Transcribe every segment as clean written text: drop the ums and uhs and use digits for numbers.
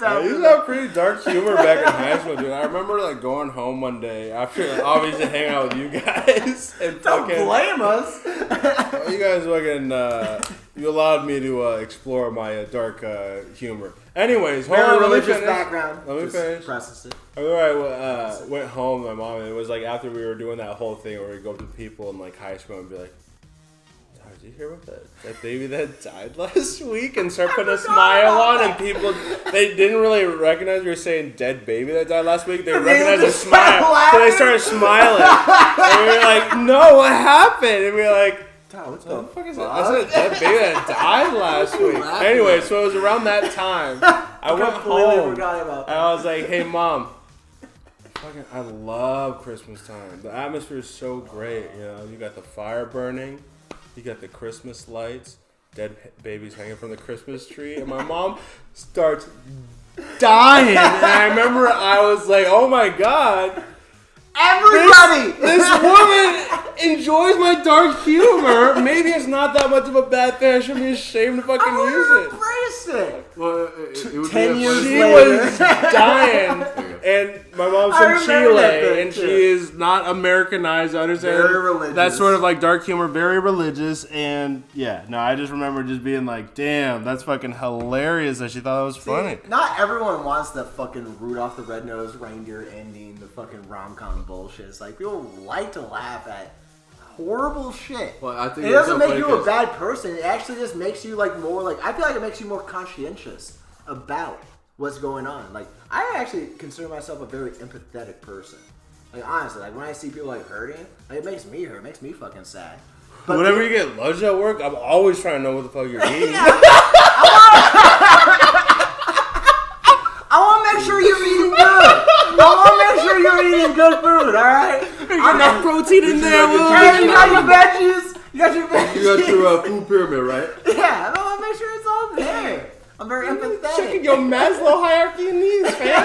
I used to have pretty dark humor back in high school, dude. I remember like going home one day after obviously hanging out with you guys and don't blame us. You guys fucking you allowed me to explore my dark humor. Anyways, very religious background. Let me finish. Process it. I remember I went home with my mom, and it was like after we were doing that whole thing where we go up to people in like high school and be like, "Did you hear about that baby that died last week?" And start putting a smile on, and people they didn't really recognize we were saying "dead baby that died last week." They recognized a smile, so they started smiling. And we were like, "No, what happened?" And we were like, what the fuck is that? I said that baby that died last week. Anyway, so it was around that time. I went home and I was like, "Hey, Mom, I love Christmas time. The atmosphere is so great. You know, you got the fire burning, you got the Christmas lights, dead babies hanging from the Christmas tree." And my mom starts dying. And I remember I was like, "Oh my God. Everybody! This woman enjoys my dark humor. Maybe it's not that much of a bad thing. I shouldn't be ashamed to fucking use it." Embrace it. Well, it would 10 years She later. was dying, and my mom's from Chile, and she is not Americanized. I understand. Very religious. That's sort of like dark humor, very religious, and yeah, no, I just remember just being like, "Damn, that's fucking hilarious." That she thought that was funny. Not everyone wants the fucking Rudolph the Red-Nosed Reindeer ending, the fucking rom-com bullshit. It's like people like to laugh at horrible shit. Well, I think it doesn't make you a bad person. It actually just makes you like more like, I feel like it makes you more conscientious about what's going on. Like, I actually consider myself a very empathetic person. Like, honestly, like when I see people like hurting, like, it makes me hurt. It makes me fucking sad. But whenever you get lunch at work, I'm always trying to know what the fuck you're eating. I want to make sure you're eating good. I want to make sure you're eating good food, alright? There's enough protein in there. Hey, you got your veggies. You got your veggies. You got your food pyramid, right? Yeah, I want to make sure it's all there. I'm very empathetic. Checking your Maslow hierarchy of needs, fam.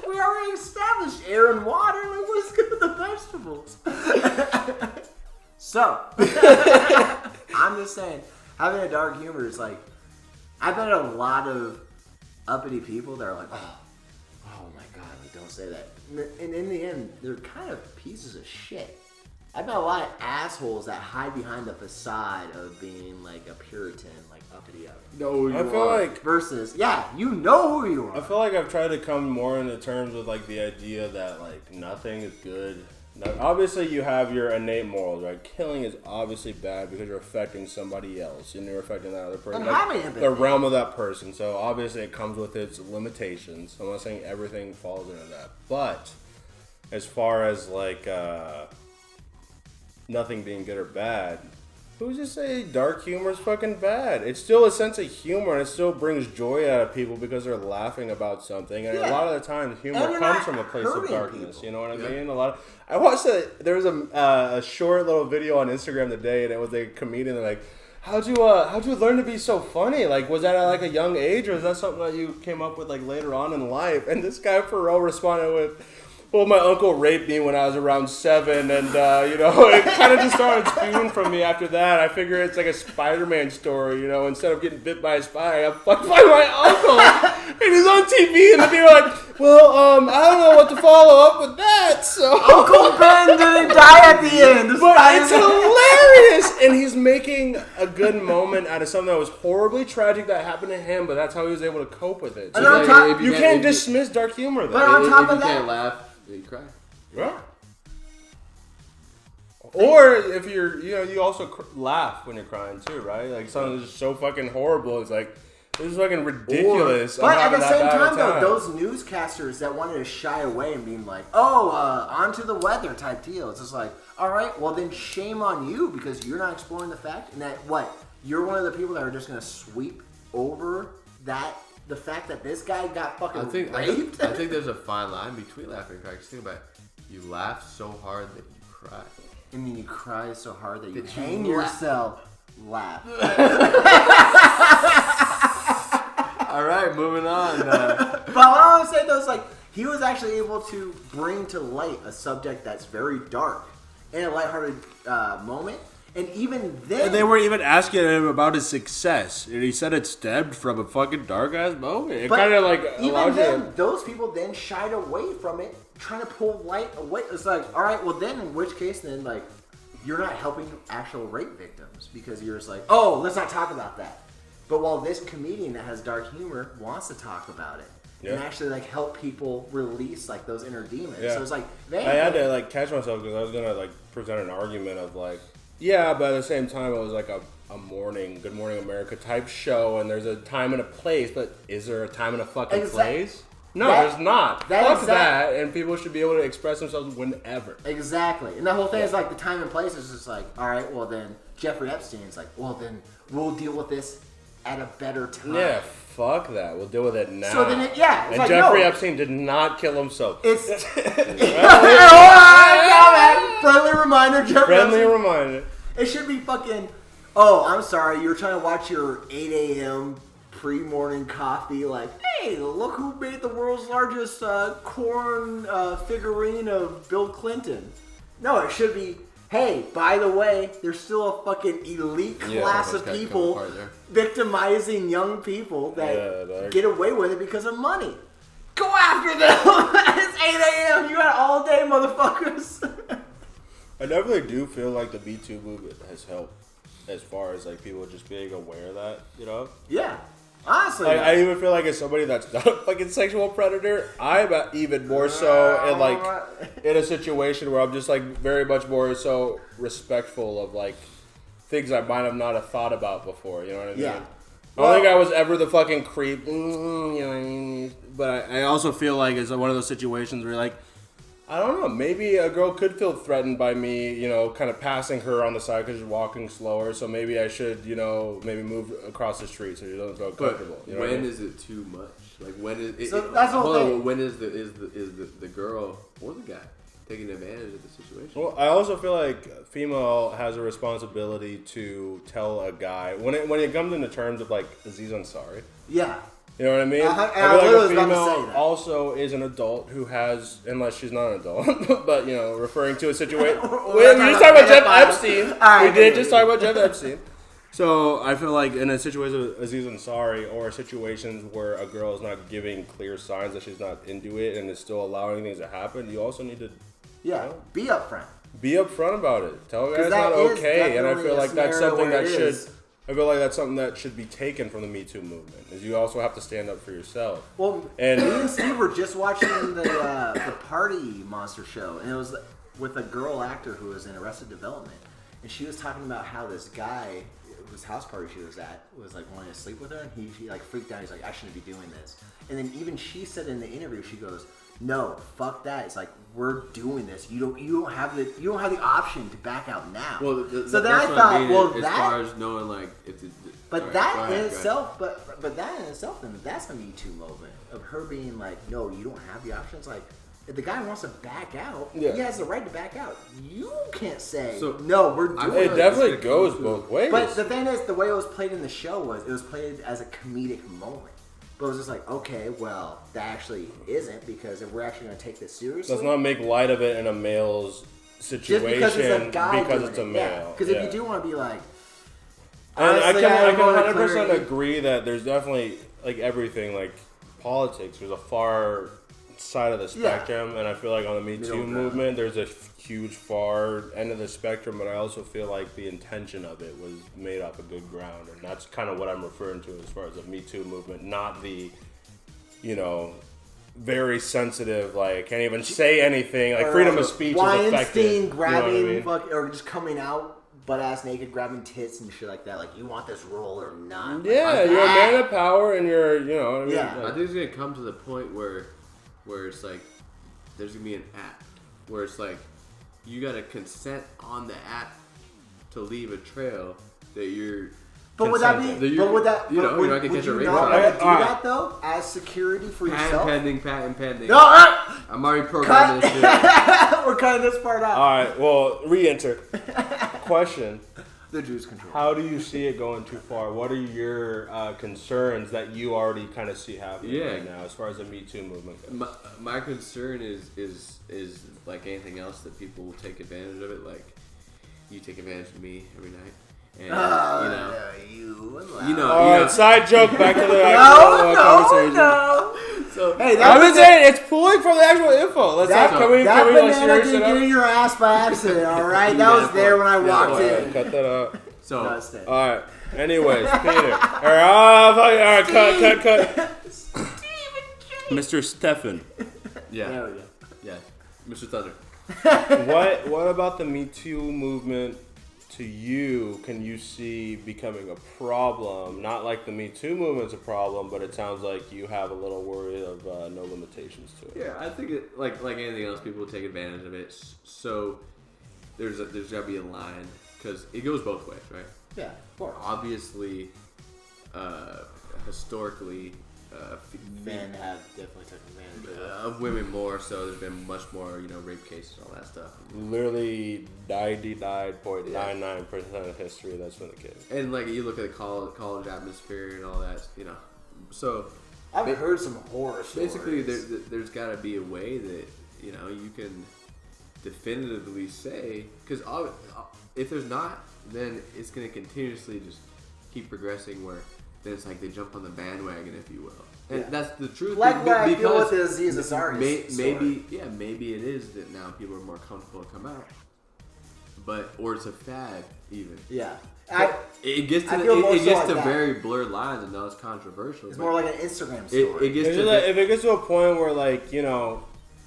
We already established air and water. Like, what's good with the vegetables? So, I'm just saying, having a dark humor is like, I've met a lot of uppity people that are like, oh my God, like, don't say that. And in the end, they're kind of pieces of shit. I've met a lot of assholes that hide behind the facade of being like a Puritan, like uppity up. You know who you I feel are. like Versus, yeah, you know who you are. I feel like I've tried to come more into terms with like the idea that like nothing is good. Now, obviously, you have your innate morals, right? Killing is obviously bad because you're affecting somebody else and you're affecting that other person, And having empathy. the realm of that person. So obviously, it comes with its limitations. I'm not saying everything falls into that, but as far as like nothing being good or bad, who's to say dark humor is fucking bad? It's still a sense of humor, and it still brings joy out of people because they're laughing about something. And a lot of the times, humor comes from a place of darkness. People. You know what I mean? I watched there was a short little video on Instagram today, and it was a comedian that like, how'd you learn to be so funny? Like, was that at like a young age, or is that something that you came up with like later on in life? And this guy Pharrell responded with, "Well, my uncle raped me when I was around 7, and, it kind of just started spewing from me after that. I figure it's like a Spider-Man story, instead of getting bit by a spider, I got fucked by my uncle, and he's on TV, and the people are like, well, I don't know what to follow up with that, so... Uncle Ben didn't die at the end. But it's hilarious, and he's making a good moment out of something that was horribly tragic that happened to him, but that's how he was able to cope with it. So you can't dismiss dark humor, though. But on top of you that... can't laugh, you cry. Yeah. Or if you're, you also laugh when you're crying too, right? Like something that's just so fucking horrible. It's like, this is fucking ridiculous. But at the same time, though, those newscasters that wanted to shy away and being like, onto the weather type deal. It's just like, all right, well then shame on you because you're not exploring the fact and that you're one of the people that are just going to sweep over the fact that this guy got fucking raped. I think there's a fine line between laughing and crying. Just think about it. You laugh so hard that you cry. I mean, you cry so hard that you hang yourself. Laugh. All right, moving on. But what I want to say though is like he was actually able to bring to light a subject that's very dark in a lighthearted moment, And even then, And they were even asking him about his success, and he said it stemmed from a fucking dark ass moment. It but kind of like even allowed then, you. those people then shied away from it, trying to pull light away. It's like, all right, well then, in which case, then like, you're not helping actual rape victims because you're just like, oh, let's not talk about that. But while this comedian that has dark humor wants to talk about it. And actually, like, help people release, like, those inner demons. Yeah. So it's like, I had to like catch myself because I was gonna like present an argument of like, yeah, but at the same time it was like a Good Morning America type show, and there's a time and a place. But is there a time and a fucking place? No, there's not. Fuck that, and people should be able to express themselves whenever. Exactly. And the whole thing is like the time and place is just like, all right, well then Jeffrey Epstein's like, well then we'll deal with this at a better time. Yeah, fuck that. We'll deal with it now. So then, it's and like, Jeffrey no. Epstein did not kill himself. It's friendly reminder, Jeffrey Friendly Epstein. reminder. It should be fucking. Oh, I'm sorry. You were trying to watch your 8 a.m. pre-morning coffee. Like, hey, look who made the world's largest corn figurine of Bill Clinton. No, it should be. Hey, by the way, there's still a fucking elite class of people victimizing young people that get away with it because of money. Go after them! It's 8 a.m. You got all day, motherfuckers. I definitely do feel like the Me Too movement has helped as far as like people just being aware of that, you know? Yeah. Honestly. Like, I even feel like as somebody that's not a fucking sexual predator, I'm even more so in like in a situation where I'm just like very much more so respectful of like things I might have not have thought about before, you know what I mean? Yeah. I don't think I was ever the fucking creep, you know what I mean? But I also feel like it's one of those situations where like, I don't know, maybe a girl could feel threatened by me, you know, kind of passing her on the side because she's walking slower. So maybe I should, you know, maybe move across the street so she doesn't feel comfortable. But you know when what I mean? is it too much? Like when is it? So that's the whole thing. When is the girl or the guy taking advantage of the situation? Well, I also feel like female has a responsibility to tell a guy when it comes into terms of like Aziz Ansari. Yeah. You know what I mean? I feel like a was about to say female that. also is an adult who has, unless she's not an adult, but you know, referring to a situation. we just talked about Jeff Epstein. We did just talk about Jeff Epstein. So I feel like in a situation with Aziz Ansari or situations where a girl is not giving clear signs that she's not into it and is still allowing things to happen, you also need to be upfront. be upfront about it. Tell her it's that not is okay, and I definitely feel a like that's scenario something where that it should. is. I feel like that's something that should be taken from the Me Too movement. Is you also have to stand up for yourself. Well, And- me and Steve were just watching the Party Monster show, and it was with a girl actor who was in Arrested Development, and she was talking about how this guy, whose house party she was at, was like wanting to sleep with her, and he like freaked out. He's like, I shouldn't be doing this. And then even she said in the interview, she goes, no, fuck that. It's like, we're doing this. You don't have the option to back out now. Well, so then I thought, well, as that. far as knowing like if the, But all right, that go ahead, in go itself, but that in itself, then that's a Me Too moment of her being like, no, you don't have the options. Like, if the guy wants to back out, he has the right to back out. You can't say, no, we're doing It definitely goes both ways. But the thing is, the way it was played in the show was it was played as a comedic moment. But it was just like, okay, well, that actually isn't, because if we're actually going to take this seriously, let's not make light of it in a male's situation just because it's a guy because doing it's a it. male. Because if you do want to be like, and I honestly, can want to 100% clear- agree that there's definitely like everything like politics. There's a far side of the spectrum, and I feel like on the Me Too movement, there's a huge far end of the spectrum. But I also feel like the intention of it was made off a good ground, and that's kind of what I'm referring to as far as the Me Too movement, not the, you know, very sensitive, like can't even say anything, like freedom of speech is affected. Weinstein grabbing, you know what I mean? or just coming out butt ass naked, grabbing tits and shit like that. Like, you want this role or not? Like, Yeah, you're a man of power, and you're, you know what I mean? Yeah. I think it's gonna come to the point where it's like there's gonna be an app where it's like you gotta consent on the app to leave a trail that you're. But would that be? consenting. But would that? You know, would, you're not gonna would catch a you rape not charge. want to do Alright. that though, as security for yourself? Patent pending. No, I'm already programming this shit. we're cutting this part out. All right, well, re-enter. Question. The Jews control. How do you see it going too far? What are your concerns that you already kind of see happening right now as far as the Me Too movement goes? My concern is like anything else that people will take advantage of it. Like you take advantage of me every night, and All right, side joke. Back to the actual conversation. No. So Hey, I was saying it's pulling from the actual info. Let's not. Can we that like banana serious didn't it get in up? your ass by accident, all right? That was there when I walked in. Cut that out. so No, it's dead. All right. Anyways, Peter. All right, cut. Mr. Stefan. yeah, There we go. yeah, Mr. Thunder. What about the Me Too movement to you can you see becoming a problem? Not like the Me Too movement's a problem, but it sounds like you have a little worry of no limitations to it. Yeah, I think it like anything else, people will take advantage of it. So there's got to be a line because it goes both ways, right? Yeah, of course. Obviously, historically, Men have definitely taken advantage of it. of women more so. There's been much more, rape cases and all that stuff. Literally 99.99% of history, that's been the case. And like you look at the college atmosphere and all that, So I've heard some horror stories. basically, there's got to be a way that you can definitively say, because if there's not, then it's going to continuously just keep progressing where then it's like they jump on the bandwagon, if you will. And that's the truth. Like what I feel with the Aziz Ansari maybe it is that now people are more comfortable to come out, or it's a fad even. Yeah. It gets to that. very blurred lines, and now it's controversial. It's more like an Instagram story. It gets If to it gets to a point where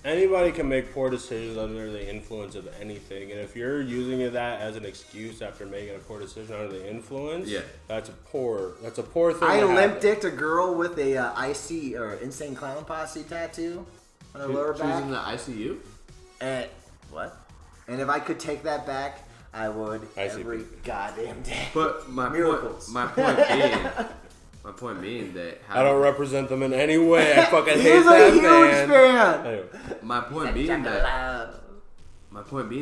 anybody can make poor decisions under the influence of anything, and if you're using that as an excuse after making a poor decision under the influence, that's a poor thing. I limp-dicked a girl with a IC or Insane Clown Posse tattoo on her lower she was back. in the ICU. And what? And if I could take that back, I would ICP. every goddamn day. But Miracles. My point being that I don't represent them in any way. I fucking hate He's a that huge band. fan. Anyway. my point being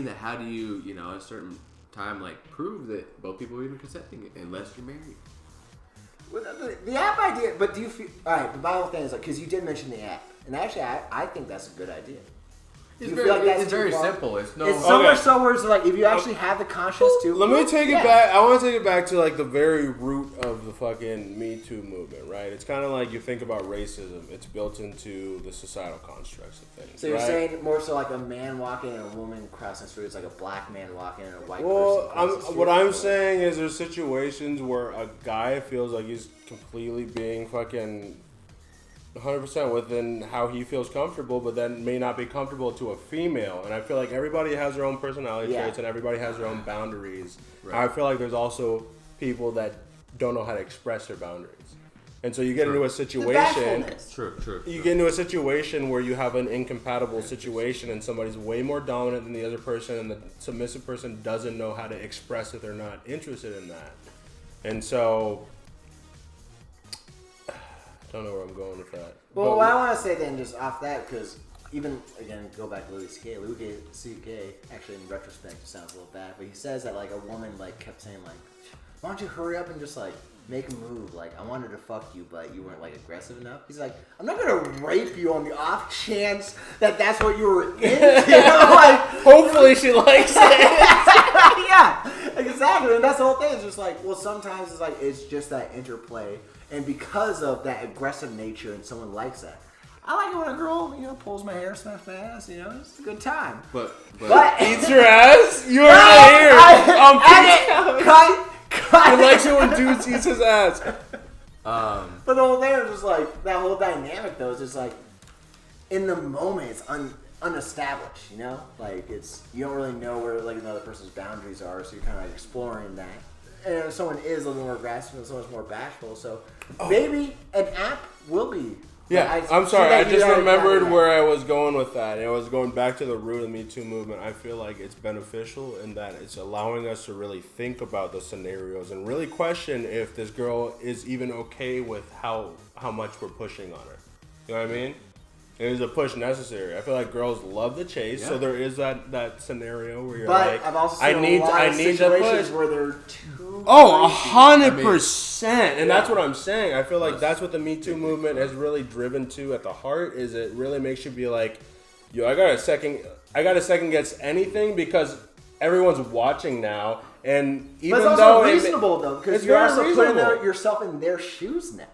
that how do you at a certain time prove that both people are even consenting unless you're married? Well, the app idea, but do you feel alright? The final thing is because you did mention the app, and actually, I think that's a good idea. It's very simple. It's somewhere so where it's if you actually have the conscience to. Let me take it back. I want to take it back to the very root of the fucking Me Too movement, right? It's kind of like you think about racism. It's built into the societal constructs of things. So you're right? saying more so like a man walking and a woman crossing the street. It's like a black man walking and a white person Well, crossing the street. what I'm saying is there's situations where a guy feels like he's completely being fucking 100% within how he feels comfortable, but then may not be comfortable to a female. And I feel like everybody has their own personality traits and everybody has their own boundaries. Right. I feel like there's also people that don't know how to express their boundaries. And so you get into a situation. True. You get into a situation where you have an incompatible situation and somebody's way more dominant than the other person, and the submissive person doesn't know how to express that they're not interested in that. And so I don't know where I'm going with that. Well, what I want to say then, just off that, because even, again, go back to Louis C.K. Louis C.K., actually, in retrospect, sounds a little bad, but he says that, a woman, kept saying, why don't you hurry up and just, make a move? I wanted to fuck you, but you weren't, aggressive enough. He's like, I'm not going to rape you on the off chance that that's what you were into. Hopefully she likes it. Yeah, exactly. And that's the whole thing. It's just sometimes it's just that interplay. And because of that aggressive nature and someone likes that, I like it when a girl, pulls my hair, smacks my ass, it's a good time. But eats your ass? You heard it here. Cut. He likes it when dudes eats his ass. But the whole thing is just that whole dynamic though is just in the moment it's unestablished, it's you don't really know where another person's boundaries are, so you're kind of exploring that. And if someone is a little more aggressive and someone's more bashful, so maybe an app will be. Yeah, I'm sorry. I just remembered where I was going with that. I was going back to the root of the Me Too movement. I feel like it's beneficial in that it's allowing us to really think about the scenarios and really question if this girl is even okay with how much we're pushing on her. You know what I mean? It is a push necessary. I feel like girls love the chase, so there is that scenario where you're I've also seen a lot of situations where they're too. 100%, and that's what I'm saying. I feel like that's what the Me Too movement has really driven to at the heart. Is it really makes you be like, yo, I gotta second guess anything because everyone's watching now, and But even it's though also reasonable though, because it's you're very also putting reasonable. yourself in their shoes now.